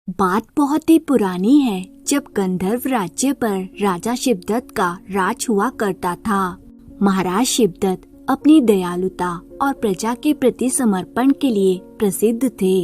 बात बहुत ही पुरानी है, जब गंधर्व राज्य पर राजा शिवदत्त का राज हुआ करता था। महाराज शिवदत्त अपनी दयालुता और प्रजा के प्रति समर्पण के लिए प्रसिद्ध थे।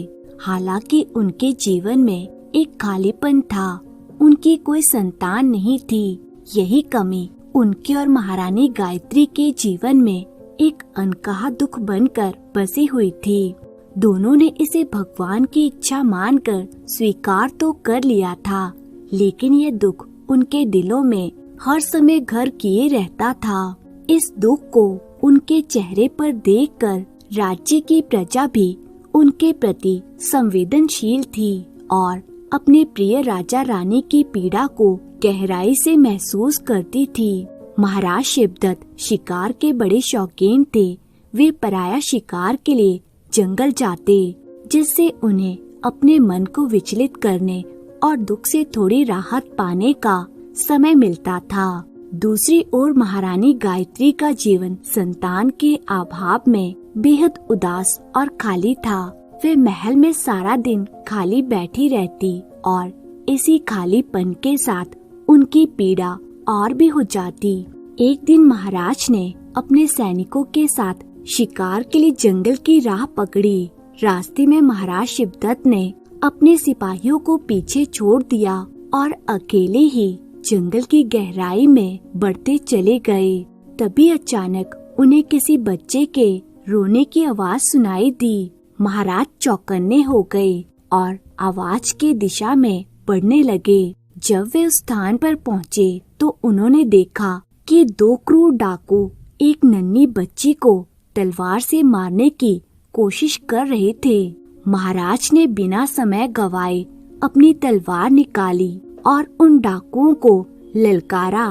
हालांकि उनके जीवन में एक खालीपन था, उनकी कोई संतान नहीं थी। यही कमी उनके और महारानी गायत्री के जीवन में एक अनकहा दुख बनकर बसी हुई थी। दोनों ने इसे भगवान की इच्छा मानकर स्वीकार तो कर लिया था, लेकिन यह दुख उनके दिलों में हर समय घर किए रहता था। इस दुख को उनके चेहरे पर देखकर राज्य की प्रजा भी उनके प्रति संवेदनशील थी और अपने प्रिय राजा रानी की पीड़ा को गहराई से महसूस करती थी। महाराज शिवदत्त शिकार के बड़े शौकीन थे। वे पराया शिकार के लिए जंगल जाते, जिससे उन्हें अपने मन को विचलित करने और दुख से थोड़ी राहत पाने का समय मिलता था। दूसरी ओर महारानी गायत्री का जीवन संतान के अभाव में बेहद उदास और खाली था। वे महल में सारा दिन खाली बैठी रहती और इसी खालीपन के साथ उनकी पीड़ा और भी हो जाती। एक दिन महाराज ने अपने सैनिकों के साथ शिकार के लिए जंगल की राह पकड़ी। रास्ते में महाराज शिवदत्त ने अपने सिपाहियों को पीछे छोड़ दिया और अकेले ही जंगल की गहराई में बढ़ते चले गए। तभी अचानक उन्हें किसी बच्चे के रोने की आवाज सुनाई दी। महाराज चौकन्ने हो गए और आवाज की दिशा में बढ़ने लगे। जब वे उस स्थान पर पहुँचे तो उन्होंने देखा कि दो क्रूर डाकू एक नन्ही बच्ची को तलवार से मारने की कोशिश कर रहे थे। महाराज ने बिना समय गवाए अपनी तलवार निकाली और उन डाकुओं को ललकारा।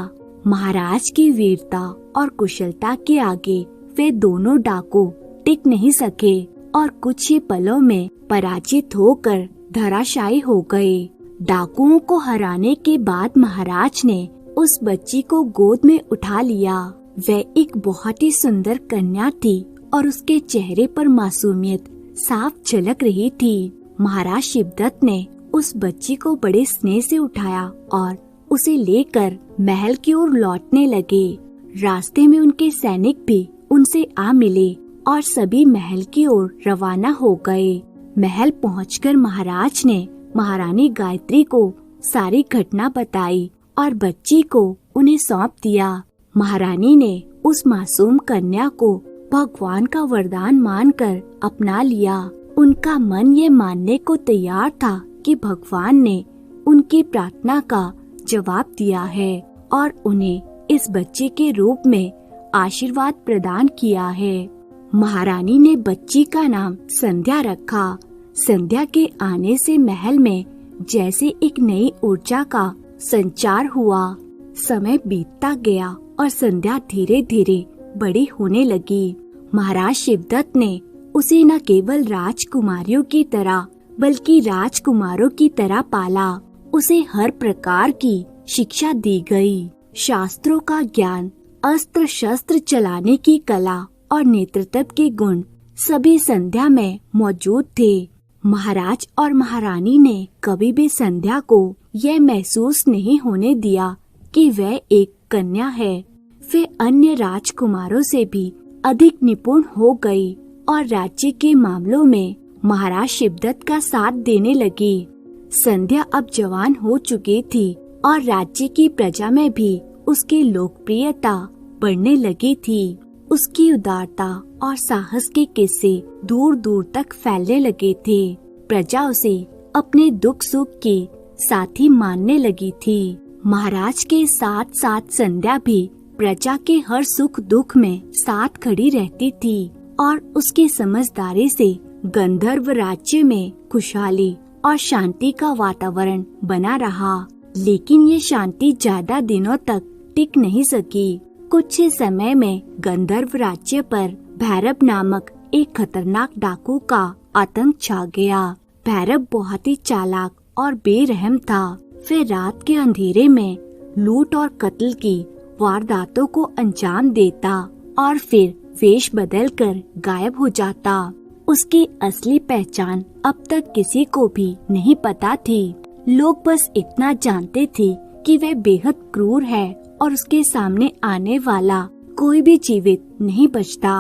महाराज की वीरता और कुशलता के आगे वे दोनों डाकू टिक नहीं सके और कुछ ही पलों में पराजित होकर धराशायी हो गए। डाकुओं को हराने के बाद महाराज ने उस बच्ची को गोद में उठा लिया। वह एक बहुत ही सुंदर कन्या थी और उसके चेहरे पर मासूमियत साफ झलक रही थी। महाराज शिवदत्त ने उस बच्ची को बड़े स्नेह से उठाया और उसे लेकर महल की ओर लौटने लगे। रास्ते में उनके सैनिक भी उनसे आ मिले और सभी महल की ओर रवाना हो गए। महल पहुंचकर महाराज ने महारानी गायत्री को सारी घटना बताई और बच्ची को उन्हें सौंप दिया। महारानी ने उस मासूम कन्या को भगवान का वरदान मानकर अपना लिया। उनका मन ये मानने को तैयार था कि भगवान ने उनकी प्रार्थना का जवाब दिया है और उन्हें इस बच्चे के रूप में आशीर्वाद प्रदान किया है। महारानी ने बच्ची का नाम संध्या रखा। संध्या के आने से महल में जैसे एक नई ऊर्जा का संचार हुआ। समय बीतता गया और संध्या धीरे धीरे बड़ी होने लगी। महाराज शिवदत्त ने उसे न केवल राजकुमारियों की तरह बल्कि राजकुमारों की तरह पाला। उसे हर प्रकार की शिक्षा दी गई। शास्त्रों का ज्ञान, अस्त्र शस्त्र चलाने की कला और नेतृत्व के गुण सभी संध्या में मौजूद थे। महाराज और महारानी ने कभी भी संध्या को यह महसूस नहीं होने दिया कि वह एक कन्या है। वे अन्य राजकुमारों से भी अधिक निपुण हो गई और राज्य के मामलों में महाराज शिवदत्त का साथ देने लगी। संध्या अब जवान हो चुकी थी और राज्य की प्रजा में भी उसकी लोकप्रियता बढ़ने लगी थी। उसकी उदारता और साहस के किस्से दूर दूर तक फैलने लगे थे। प्रजा उसे अपने दुख सुख के साथी मानने लगी थी। महाराज के साथ साथ संध्या भी प्रजा के हर सुख दुख में साथ खड़ी रहती थी और उसकी समझदारी से गंधर्व राज्य में खुशहाली और शांति का वातावरण बना रहा। लेकिन ये शांति ज्यादा दिनों तक टिक नहीं सकी। कुछ ही समय में गंधर्व राज्य पर भैरव नामक एक खतरनाक डाकू का आतंक छा गया। भैरव बहुत ही चालाक और बेरहम था। वह रात के अंधेरे में लूट और कत्ल की वारदातों को अंजाम देता और फिर वेश बदलकर गायब हो जाता। उसकी असली पहचान अब तक किसी को भी नहीं पता थी। लोग बस इतना जानते थे कि वह बेहद क्रूर है और उसके सामने आने वाला कोई भी जीवित नहीं बचता।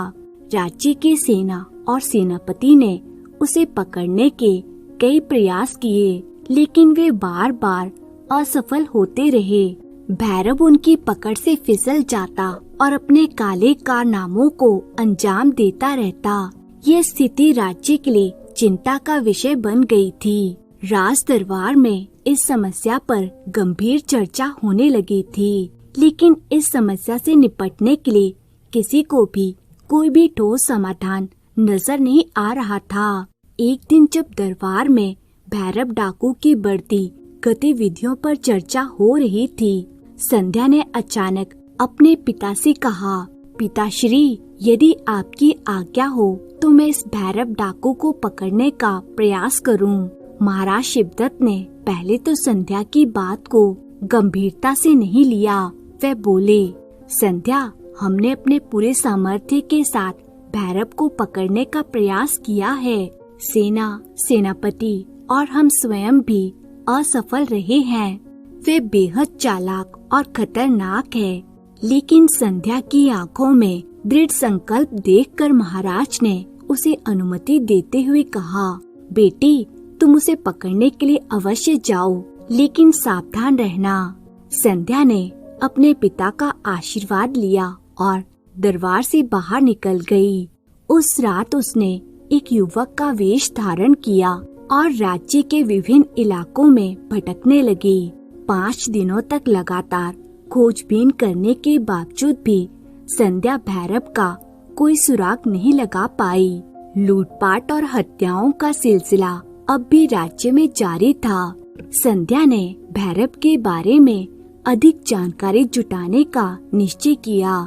राज्य की सेना और सेनापति ने उसे पकड़ने के कई प्रयास किए, लेकिन वे बार बार असफल होते रहे। भैरव उनकी पकड़ से फिसल जाता और अपने काले कारनामों को अंजाम देता रहता। ये स्थिति राज्य के लिए चिंता का विषय बन गई थी। राज दरबार में इस समस्या पर गंभीर चर्चा होने लगी थी, लेकिन इस समस्या से निपटने के लिए किसी को भी कोई भी ठोस समाधान नजर नहीं आ रहा था। एक दिन जब दरबार में भैरव डाकू की बढ़ती गतिविधियों पर चर्चा हो रही थी, संध्या ने अचानक अपने पिता से कहा, पिताश्री, यदि आपकी आज्ञा हो तो मैं इस भैरव डाकू को पकड़ने का प्रयास करूं। महाराज शिवदत्त ने पहले तो संध्या की बात को गंभीरता से नहीं लिया। वह बोले, संध्या, हमने अपने पूरे सामर्थ्य के साथ भैरव को पकड़ने का प्रयास किया है। सेना, सेनापति और हम स्वयं भी असफल रहे हैं। वे बेहद चालाक और खतरनाक है। लेकिन संध्या की आंखों में दृढ़ संकल्प देखकर महाराज ने उसे अनुमति देते हुए कहा, बेटी, तुम उसे पकड़ने के लिए अवश्य जाओ, लेकिन सावधान रहना। संध्या ने अपने पिता का आशीर्वाद लिया और दरबार से बाहर निकल गई। उस रात उसने एक युवक का वेश धारण किया और राज्य के विभिन्न इलाकों में भटकने लगी। 5 दिनों तक लगातार खोजबीन करने के बावजूद भी संध्या भैरव का कोई सुराग नहीं लगा पाई। लूटपाट और हत्याओं का सिलसिला अब भी राज्य में जारी था। संध्या ने भैरव के बारे में अधिक जानकारी जुटाने का निश्चय किया।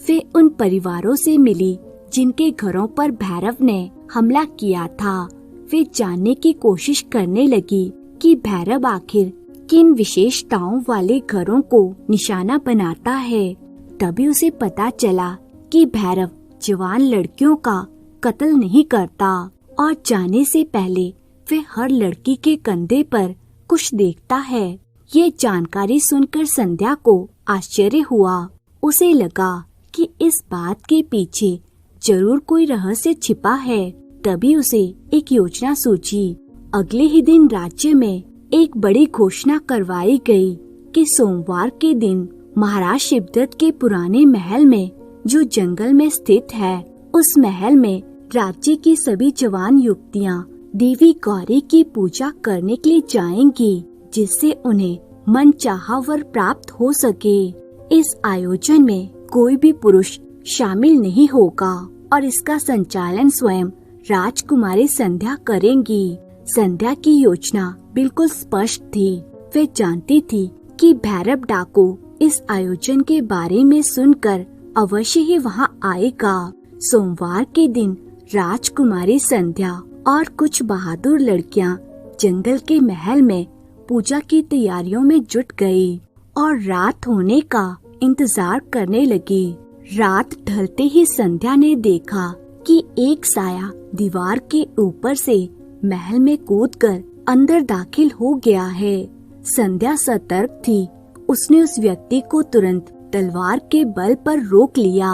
वे उन परिवारों से मिली जिनके घरों पर भैरव ने हमला किया था। वे जानने की कोशिश करने लगी कि भैरव आखिर किन विशेषताओं वाले घरों को निशाना बनाता है। तभी उसे पता चला कि भैरव जवान लड़कियों का कत्ल नहीं करता और जाने से पहले वे हर लड़की के कंधे पर कुछ देखता है। ये जानकारी सुनकर संध्या को आश्चर्य हुआ। उसे लगा कि इस बात के पीछे जरूर कोई रहस्य छिपा है। तभी उसे एक योजना सूझी। अगले ही दिन राज्य में एक बड़ी घोषणा करवाई गई कि सोमवार के दिन महाराज शिवदत्त के पुराने महल में, जो जंगल में स्थित है, उस महल में राज्य की सभी जवान युवतियाँ देवी गौरी की पूजा करने के लिए जाएंगी, जिससे उन्हें मनचाहा वर प्राप्त हो सके। इस आयोजन में कोई भी पुरुष शामिल नहीं होगा और इसका संचालन स्वयं राजकुमारी संध्या करेंगी। संध्या की योजना बिल्कुल स्पष्ट थी। वे जानती थी कि भैरव डाकू इस आयोजन के बारे में सुनकर अवश्य ही वहां आएगा। सोमवार के दिन राजकुमारी संध्या और कुछ बहादुर लड़कियां जंगल के महल में पूजा की तैयारियों में जुट गई और रात होने का इंतजार करने लगी। रात ढलते ही संध्या ने देखा कि एक साया दीवार के ऊपर से महल में कूदकर अंदर दाखिल हो गया है। संध्या सतर्क थी। उसने उस व्यक्ति को तुरंत तलवार के बल पर रोक लिया।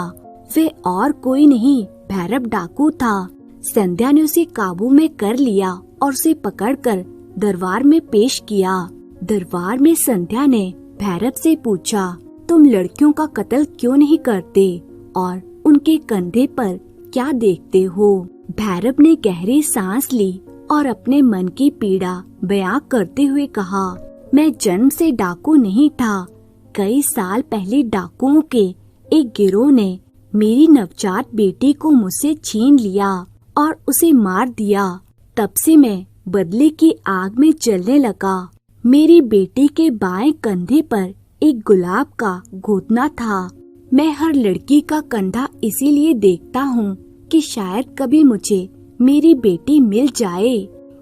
वे और कोई नहीं, भैरव डाकू था। संध्या ने उसे काबू में कर लिया और उसे पकड़कर दरबार में पेश किया। दरबार में संध्या ने भैरव से पूछा, तुम लड़कियों का कत्ल क्यों नहीं करते और उनके कंधे पर क्या देखते हो? भैरव ने गहरी सांस ली और अपने मन की पीड़ा बयां करते हुए कहा, मैं जन्म से डाकू नहीं था। कई साल पहले डाकुओं के एक गिरोह ने मेरी नवजात बेटी को मुझसे छीन लिया और उसे मार दिया। तब से मैं बदले की आग में जलने लगा। मेरी बेटी के बाएं कंधे पर एक गुलाब का घोंटना था। मैं हर लड़की का कंधा इसीलिए देखता हूँ कि शायद कभी मुझे मेरी बेटी मिल जाए।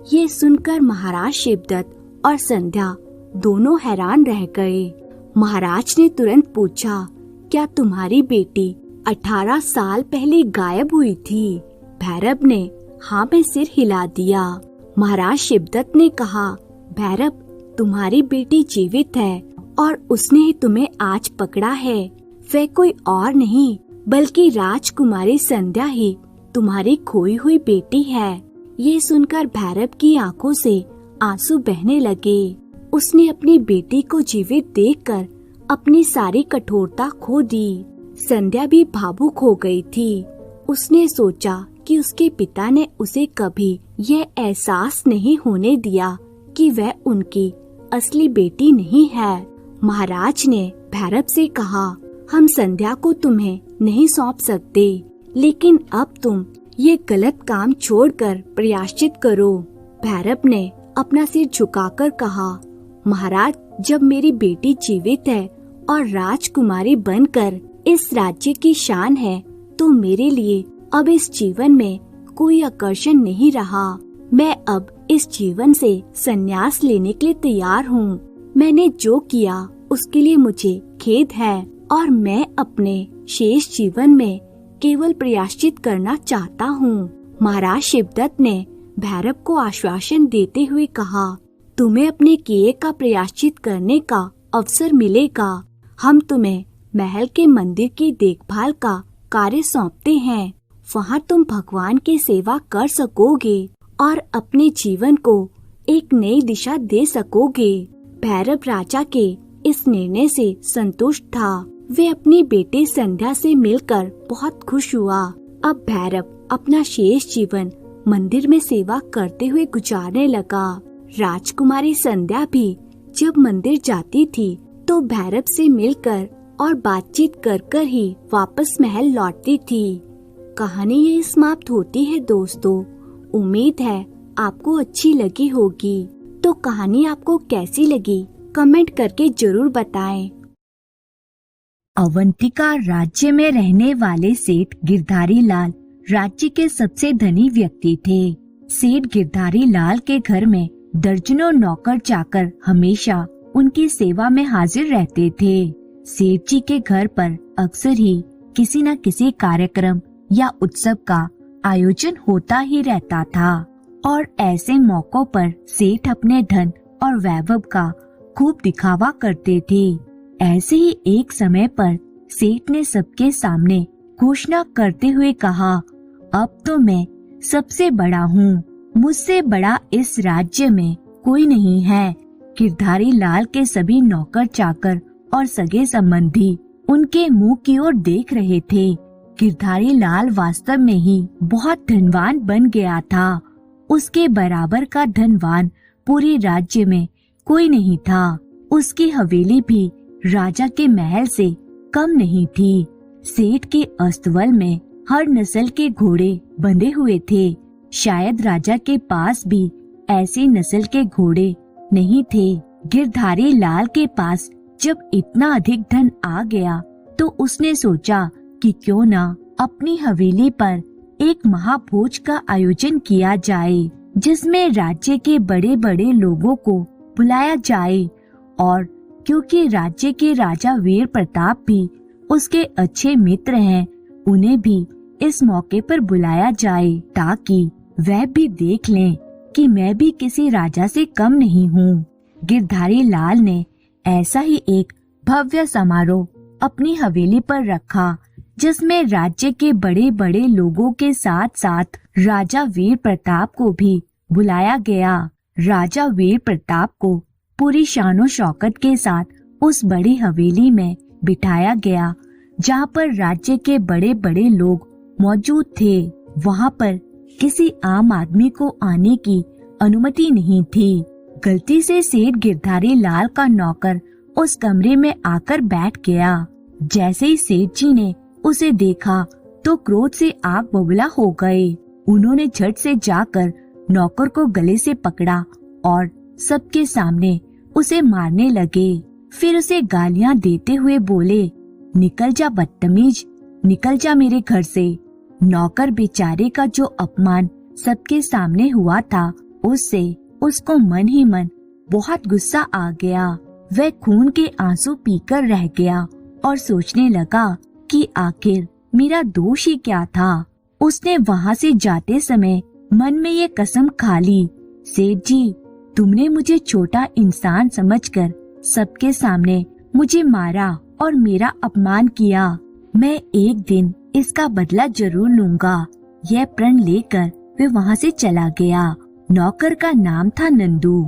ये सुनकर महाराज शिवदत्त और संध्या दोनों हैरान रह गए। महाराज ने तुरंत पूछा, क्या तुम्हारी बेटी 18 साल पहले गायब हुई थी? भैरव ने हाँ में सिर हिला दिया। महाराज शिवदत्त ने कहा, भैरव, तुम्हारी बेटी जीवित है और उसने ही तुम्हें आज पकड़ा है। वह कोई और नहीं बल्कि राजकुमारी संध्या ही तुम्हारी खोई हुई बेटी है। ये सुनकर भैरव की आंखों से आंसू बहने लगे। उसने अपनी बेटी को जीवित देखकर अपनी सारी कठोरता खो दी। संध्या भी भावुक हो गई थी। उसने सोचा कि उसके पिता ने उसे कभी यह एहसास नहीं होने दिया कि वह उनकी असली बेटी नहीं है। महाराज ने भैरव से कहा, हम संध्या को तुम्हें नहीं सौंप सकते, लेकिन अब तुम ये गलत काम छोड़कर प्रायश्चित करो। भैरव ने अपना सिर झुकाकर कहा, महाराज, जब मेरी बेटी जीवित है और राजकुमारी बनकर इस राज्य की शान है, तो मेरे लिए अब इस जीवन में कोई आकर्षण नहीं रहा। मैं अब इस जीवन से संन्यास लेने के लिए तैयार हूँ। मैंने जो किया उसके लिए मुझे खेद है और मैं अपने शेष जीवन में केवल प्रायश्चित करना चाहता हूँ। महाराज शिवदत्त ने भैरव को आश्वासन देते हुए कहा, तुम्हें अपने किए का प्रायश्चित करने का अवसर मिलेगा। हम तुम्हें महल के मंदिर की देखभाल का कार्य सौंपते हैं। वहाँ तुम भगवान की सेवा कर सकोगे और अपने जीवन को एक नई दिशा दे सकोगे। भैरव राजा के इस निर्णय से संतुष्ट था। वे अपनी बेटी संध्या से मिलकर बहुत खुश हुआ। अब भैरव अपना शेष जीवन मंदिर में सेवा करते हुए गुजारने लगा। राजकुमारी संध्या भी जब मंदिर जाती थी तो भैरव से मिलकर और बातचीत कर कर ही वापस महल लौटती थी। कहानी यही समाप्त होती है दोस्तों। उम्मीद है आपको अच्छी लगी होगी। तो कहानी आपको कैसी लगी कमेंट करके जरूर बताएं। अवंतिका राज्य में रहने वाले सेठ गिरधारी लाल राज्य के सबसे धनी व्यक्ति थे। सेठ गिरधारी लाल के घर में दर्जनों नौकर चाकर हमेशा उनकी सेवा में हाजिर रहते थे। सेठ जी के घर पर अक्सर ही किसी न किसी कार्यक्रम या उत्सव का आयोजन होता ही रहता था और ऐसे मौकों पर सेठ अपने धन और वैभव का खूब दिखावा करते थे। ऐसे ही एक समय पर सेठ ने सबके सामने घोषणा करते हुए कहा, अब तो मैं सबसे बड़ा हूँ, मुझसे बड़ा इस राज्य में कोई नहीं है। गिरधारी लाल के सभी नौकर चाकर और सगे संबंधी उनके मुंह की ओर देख रहे थे। गिरधारी लाल वास्तव में ही बहुत धनवान बन गया था। उसके बराबर का धनवान पूरे राज्य में कोई नहीं था। उसकी हवेली भी राजा के महल से कम नहीं थी। सेठ के अस्तबल में हर नस्ल के घोड़े बंधे हुए थे। शायद राजा के पास भी ऐसी नस्ल के घोड़े नहीं थे। गिरधारी लाल के पास जब इतना अधिक धन आ गया तो उसने सोचा कि क्यों ना अपनी हवेली पर एक महाभोज का आयोजन किया जाए, जिसमें राज्य के बड़े बड़े लोगों को बुलाया जाए और क्योंकि राज्य के राजा वीर प्रताप भी उसके अच्छे मित्र हैं, उन्हें भी इस मौके पर बुलाया जाए ताकि वह भी देख लें कि मैं भी किसी राजा से कम नहीं हूँ। गिरधारी लाल ने ऐसा ही एक भव्य समारोह अपनी हवेली पर रखा, जिसमें राज्य के बड़े बड़े लोगों के साथ साथ राजा वीर प्रताप को भी बुलाया गया। राजा वीर प्रताप को पूरी शानो शौकत के साथ उस बड़ी हवेली में बिठाया गया, जहाँ पर राज्य के बड़े बड़े लोग मौजूद थे। वहाँ पर किसी आम आदमी को आने की अनुमति नहीं थी। गलती से सेठ गिरधारी लाल का नौकर उस कमरे में आकर बैठ गया। जैसे ही सेठ जी ने उसे देखा तो क्रोध से आग बबूला हो गए। उन्होंने झट से जाकर नौकर को गले से पकड़ा और सबके सामने उसे मारने लगे। फिर उसे गालियां देते हुए बोले, निकल जा बदतमीज, निकल जा मेरे घर से। नौकर बेचारे का जो अपमान सबके सामने हुआ था, उससे उसको मन ही मन बहुत गुस्सा आ गया। वह खून के आंसू पीकर रह गया और सोचने लगा कि आखिर मेरा दोष ही क्या था। उसने वहाँ से जाते समय मन में ये कसम खा ली, सेठ जी, तुमने मुझे छोटा इंसान समझकर सबके सामने मुझे मारा और मेरा अपमान किया। मैं एक दिन इसका बदला जरूर लूंगा। यह प्रण लेकर वे वहाँ से चला गया। नौकर का नाम था नंदू।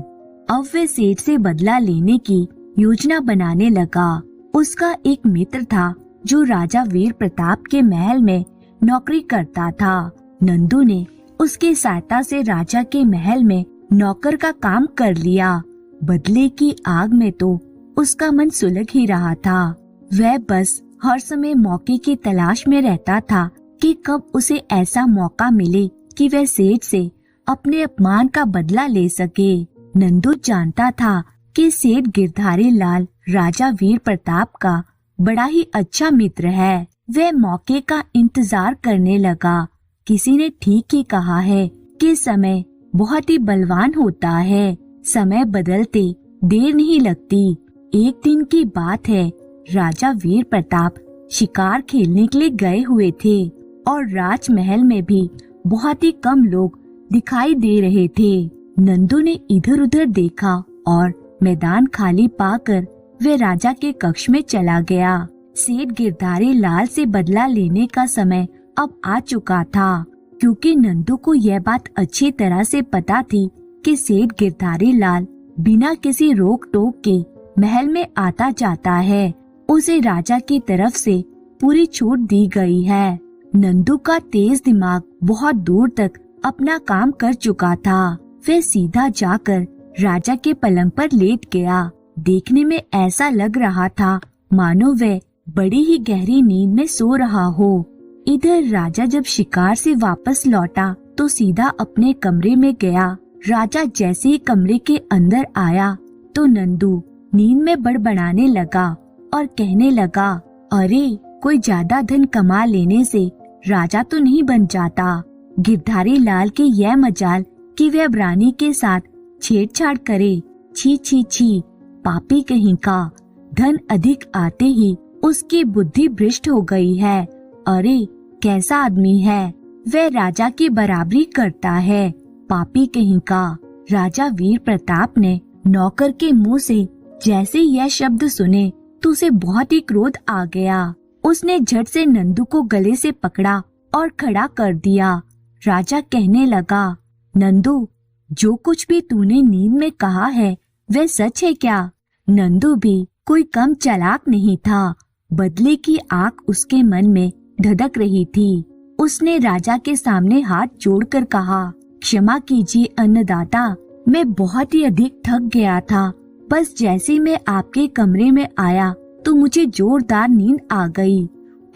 अब वे सेठ से बदला लेने की योजना बनाने लगा। उसका एक मित्र था जो राजा वीर प्रताप के महल में नौकरी करता था। नंदू ने उसकी सहायता से राजा के महल में नौकर का काम कर लिया। बदले की आग में तो उसका मन सुलग ही रहा था। वह बस हर समय मौके की तलाश में रहता था कि कब उसे ऐसा मौका मिले कि वह सेठ से अपने अपमान का बदला ले सके। नंदू जानता था कि सेठ गिरधारी लाल राजा वीर प्रताप का बड़ा ही अच्छा मित्र है। वह मौके का इंतजार करने लगा। किसी ने ठीक ही कहा है कि समय बहुत ही बलवान होता है। समय बदलते देर नहीं लगती। एक दिन की बात है, राजा वीर प्रताप शिकार खेलने के लिए गए हुए थे और राजमहल में भी बहुत ही कम लोग दिखाई दे रहे थे। नंदू ने इधर उधर देखा और मैदान खाली पाकर वे राजा के कक्ष में चला गया। सेठ गिरधारी लाल से बदला लेने का समय अब आ चुका था, क्योंकि नंदू को यह बात अच्छी तरह से पता थी कि सेठ गिरधारी लाल बिना किसी रोक टोक के महल में आता जाता है। उसे राजा की तरफ से पूरी छूट दी गई है। नंदू का तेज दिमाग बहुत दूर तक अपना काम कर चुका था। वह सीधा जाकर राजा के पलंग पर लेट गया। देखने में ऐसा लग रहा था मानो वह बड़ी ही गहरी नींद में सो रहा हो। इधर राजा जब शिकार से वापस लौटा तो सीधा अपने कमरे में गया। राजा जैसे ही कमरे के अंदर आया तो नंदू नींद में बड़बड़ाने लगा और कहने लगा, अरे कोई ज्यादा धन कमा लेने से राजा तो नहीं बन जाता। गिरधारी लाल की यह मजाल कि वह अब रानी के साथ छेड़छाड़ करे। छी छी छी, पापी कहीं का। धन अधिक आते ही उसकी बुद्धि भ्रष्ट हो गई है। अरे कैसा आदमी है, वह राजा की बराबरी करता है। पापी कहीं का। राजा वीर प्रताप ने नौकर के मुंह से जैसे यह शब्द सुने तो उसे बहुत ही क्रोध आ गया। उसने झट से नंदू को गले से पकड़ा और खड़ा कर दिया। राजा कहने लगा, नंदू, जो कुछ भी तूने नींद में कहा है वह सच है क्या? नंदू भी कोई कम चालाक नहीं था। बदले की आग उसके मन में धधक रही थी। उसने राजा के सामने हाथ जोड़कर कहा, क्षमा कीजिए अन्नदाता, मैं बहुत ही अधिक थक गया था। बस जैसे मैं आपके कमरे में आया तो मुझे जोरदार नींद आ गई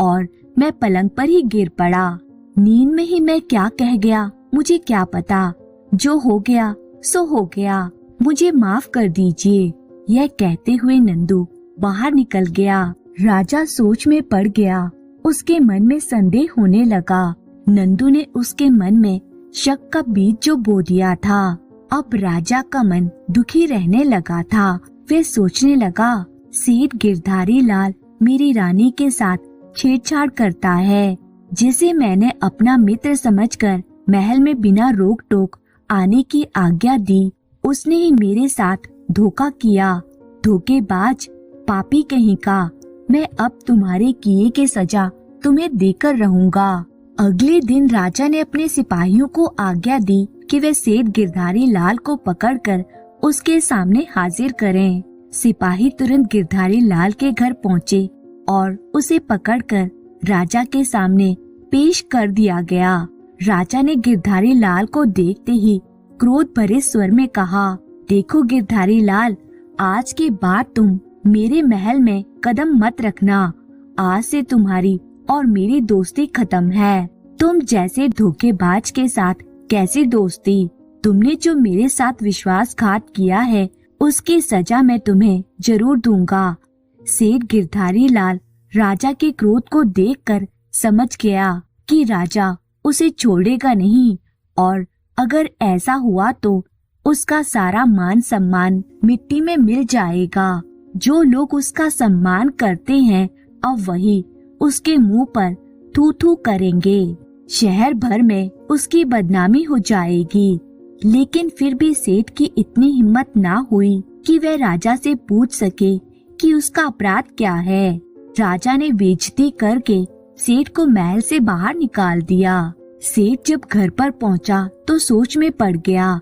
और मैं पलंग पर ही गिर पड़ा। नींद में ही मैं क्या कह गया मुझे क्या पता। जो हो गया सो हो गया, मुझे माफ कर दीजिए। यह कहते हुए नंदू बाहर निकल गया। राजा सोच में पड़ गया। उसके मन में संदेह होने लगा। नंदू ने उसके मन में शक का बीज जो बो दिया था। अब राजा का मन दुखी रहने लगा था। वह सोचने लगा, सेठ गिरधारी लाल मेरी रानी के साथ छेड़छाड़ करता है, जिसे मैंने अपना मित्र समझकर महल में बिना रोक टोक आने की आज्ञा दी, उसने ही मेरे साथ धोखा किया। धोखेबाज, पापी कहीं का। मैं अब तुम्हारे किए के सजा तुम्हें देकर रहूंगा। अगले दिन राजा ने अपने सिपाहियों को आज्ञा दी कि वे सेठ गिरधारी लाल को पकड़कर उसके सामने हाजिर करें। सिपाही तुरंत गिरधारी लाल के घर पहुँचे और उसे पकड़कर राजा के सामने पेश कर दिया गया। राजा ने गिरधारी लाल को देखते ही क्रोध भरे स्वर में कहा, देखो गिरधारी लाल, आज के बाद तुम मेरे महल में कदम मत रखना। आज से तुम्हारी और मेरी दोस्ती खत्म है। तुम जैसे धोखेबाज के साथ कैसी दोस्ती? तुमने जो मेरे साथ विश्वासघात किया है उसकी सजा मैं तुम्हें जरूर दूंगा। सेठ गिरधारी लाल राजा के क्रोध को देखकर समझ गया कि राजा उसे छोड़ेगा नहीं और अगर ऐसा हुआ तो उसका सारा मान सम्मान मिट्टी में मिल जाएगा। जो लोग उसका सम्मान करते हैं अब वही उसके मुंह पर थू थू करेंगे। शहर भर में उसकी बदनामी हो जाएगी। लेकिन फिर भी सेठ की इतनी हिम्मत ना हुई कि वह राजा से पूछ सके कि उसका अपराध क्या है। राजा ने बेइज्जती करके सेठ को महल से बाहर निकाल दिया। सेठ जब घर पर पहुंचा तो सोच में पड़ गया।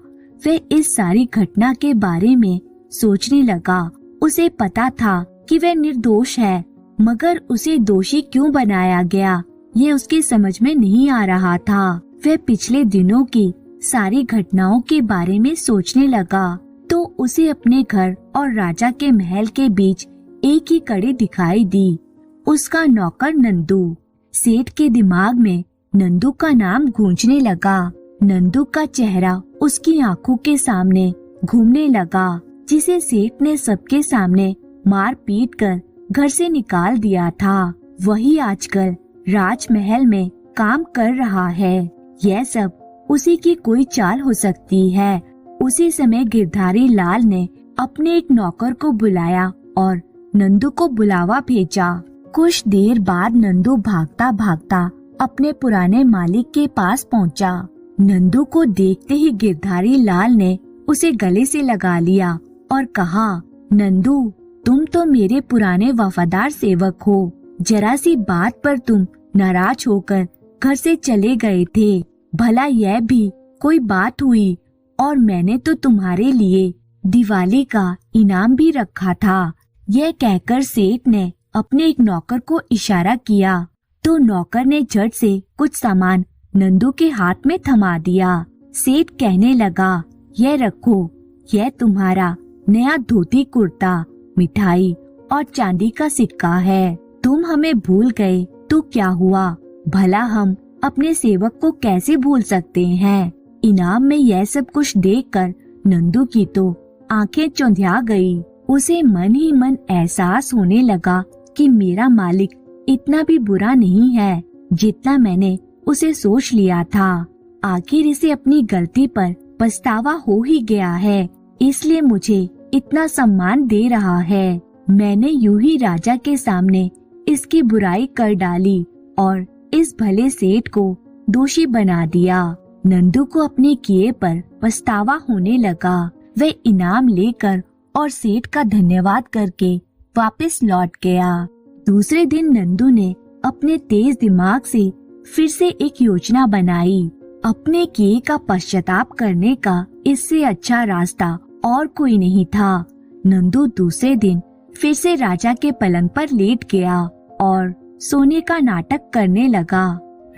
वह इस सारी घटना के बारे में सोचने लगा। उसे पता था कि वह निर्दोष है, मगर उसे दोषी क्यों बनाया गया ये उसकी समझ में नहीं आ रहा था। वह पिछले दिनों की सारी घटनाओं के बारे में सोचने लगा तो उसे अपने घर और राजा के महल के बीच एक ही कड़ी दिखाई दी, उसका नौकर नंदू। सेठ के दिमाग में नंदू का नाम गूंजने लगा। नंदू का चेहरा उसकी आंखों के सामने घूमने लगा, जिसे सेठ ने सबके सामने मार पीट कर घर से निकाल दिया था। वही आजकल राजमहल में काम कर रहा है। यह सब उसी की कोई चाल हो सकती है। उसी समय गिरधारी लाल ने अपने एक नौकर को बुलाया और नंदू को बुलावा भेजा। कुछ देर बाद नंदू भागता भागता अपने पुराने मालिक के पास पहुंचा। नंदू को देखते ही गिरधारी लाल ने उसे गले से लगा लिया और कहा, नंदू, तुम तो मेरे पुराने वफादार सेवक हो। जरा सी बात पर तुम नाराज होकर घर से चले गए थे। भला यह भी कोई बात हुई? और मैंने तो तुम्हारे लिए दिवाली का इनाम भी रखा था। यह कहकर सेठ ने अपने एक नौकर को इशारा किया तो नौकर ने झट से कुछ सामान नंदू के हाथ में थमा दिया। सेठ कहने लगा, यह रखो, यह तुम्हारा नया धोती कुर्ता, मिठाई और चांदी का सिक्का है। तुम हमें भूल गए तो क्या हुआ? भला हम अपने सेवक को कैसे भूल सकते हैं? इनाम में यह सब कुछ देखकर नंदू की तो आंखें चौंधिया गई। उसे मन ही मन एहसास होने लगा कि मेरा मालिक इतना भी बुरा नहीं है जितना मैंने उसे सोच लिया था। आखिर इसे अपनी गलती पर पछतावा हो ही गया है, इसलिए मुझे इतना सम्मान दे रहा है। मैंने यूं ही राजा के सामने इसकी बुराई कर डाली और इस भले सेठ को दोषी बना दिया। नंदू को अपने किए पर पछतावा होने लगा। वह इनाम लेकर और सेठ का धन्यवाद करके वापस लौट गया। दूसरे दिन नंदू ने अपने तेज दिमाग से फिर से एक योजना बनाई। अपने किए का पश्चाताप करने का इससे अच्छा रास्ता और कोई नहीं था। नंदू दूसरे दिन फिर से राजा के पलंग पर लेट गया और सोने का नाटक करने लगा।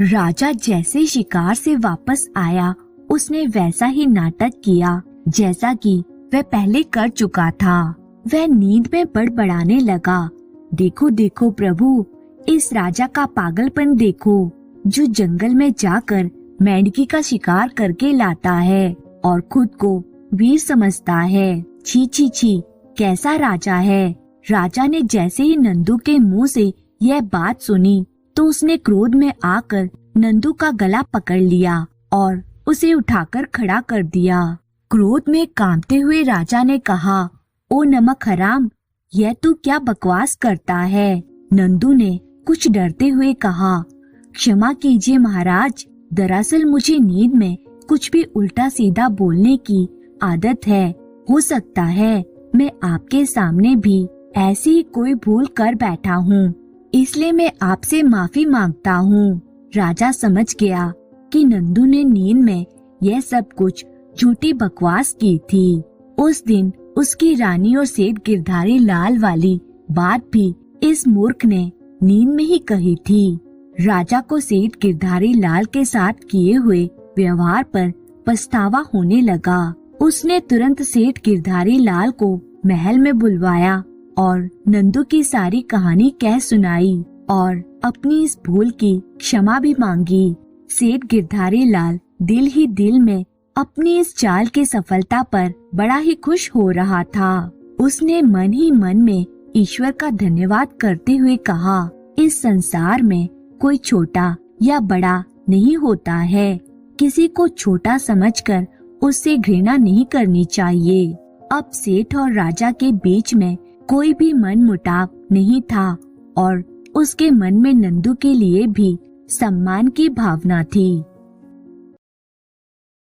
राजा जैसे शिकार से वापस आया, उसने वैसा ही नाटक किया जैसा कि वह पहले कर चुका था। वह नींद में बड़बड़ाने लगा, देखो देखो प्रभु, इस राजा का पागलपन देखो, जो जंगल में जाकर मेंढकी का शिकार करके लाता है और खुद को वीर समझता है। छी छी छी, कैसा राजा है। राजा ने जैसे ही नंदू के मुंह से यह बात सुनी तो उसने क्रोध में आकर नंदू का गला पकड़ लिया और उसे उठाकर खड़ा कर दिया। क्रोध में कांपते हुए राजा ने कहा, ओ नमक हराम, यह तू क्या बकवास करता है? नंदू ने कुछ डरते हुए कहा, क्षमा कीजिए महाराज, दरअसल मुझे नींद में कुछ भी उल्टा सीधा बोलने की आदत है। हो सकता है मैं आपके सामने भी ऐसी ही कोई भूल कर बैठा हूँ, इसलिए मैं आपसे माफी मांगता हूँ। राजा समझ गया कि नंदू ने नींद में यह सब कुछ झूठी बकवास की थी। उस दिन उसकी रानी और सेठ गिरधारी लाल वाली बात भी इस मूर्ख ने नींद में ही कही थी। राजा को सेठ गिरधारी लाल के साथ किए हुए व्यवहार पर पछतावा होने लगा। उसने तुरंत सेठ गिरधारी लाल को महल में बुलवाया और नंदू की सारी कहानी कह सुनाई और अपनी इस भूल की क्षमा भी मांगी। सेठ गिरधारी लाल दिल ही दिल में अपनी इस चाल की सफलता पर बड़ा ही खुश हो रहा था। उसने मन ही मन में ईश्वर का धन्यवाद करते हुए कहा, इस संसार में कोई छोटा या बड़ा नहीं होता है। किसी को छोटा समझकर उससे घृणा नहीं करनी चाहिए। अब सेठ और राजा के बीच में कोई भी मनमुटाव नहीं था और उसके मन में नंदू के लिए भी सम्मान की भावना थी।